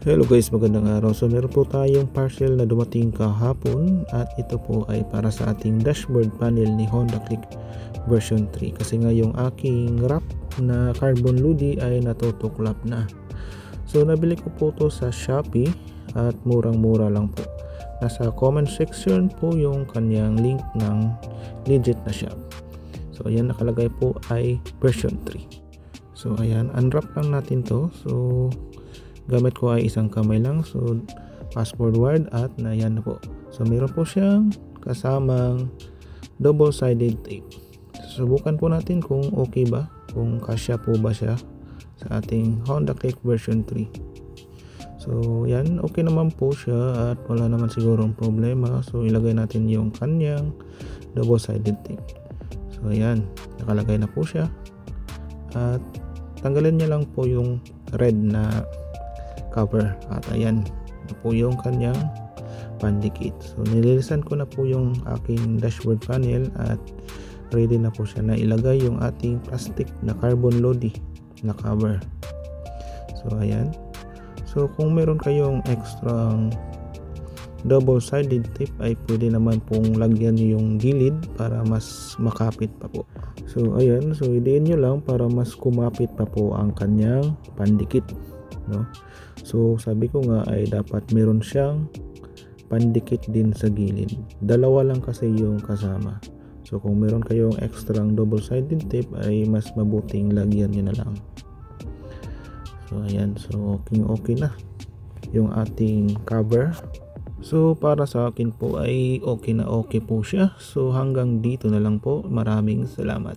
Hello guys, magandang araw. So meron po tayong parcel na dumating kahapon at ito po ay para sa ating dashboard panel ni Honda Click version 3 kasi nga yung aking wrap na carbon ludi ay natutuklap na. So nabili ko po to sa Shopee at murang-mura lang po. Nasa comment section po yung kanyang link ng legit na shop. So ayan, nakalagay po ay version 3. So ayan, unwrap lang natin to. So gamit ko ay isang kamay lang, so fast forward at yan na po. So meron po siyang kasamang double-sided tape. Subukan po natin kung okay ba, kung kasya po ba siya sa ating Honda Click version 3. So yan, okay naman po siya at wala naman sigurong problema. So ilagay natin yung kanyang double-sided tape. So ayan, nakalagay na po siya at tanggalin niya lang po yung red na cover at ayan na po yung kanyang pandikit. So nililisan ko na po yung aking dashboard panel at ready na po siya na ilagay yung ating plastic na carbon lodi na cover. So ayan, so kung meron kayong extra double-sided tape ay pwede naman pong lagyan yung gilid para mas makapit pa po. So ayan, so idiin nyo lang para mas kumapit pa po ang kanyang pandikit, no? So sabi ko nga ay dapat meron siyang pandikit din sa gilid. Dalawa lang kasi yung kasama. So kung meron kayong extra double-sided tape ay mas mabuting lagyan nyo na lang. So ayan, so okay na yung ating cover. So para sa akin po ay okay na okay po siya. So hanggang dito na lang po. Maraming salamat.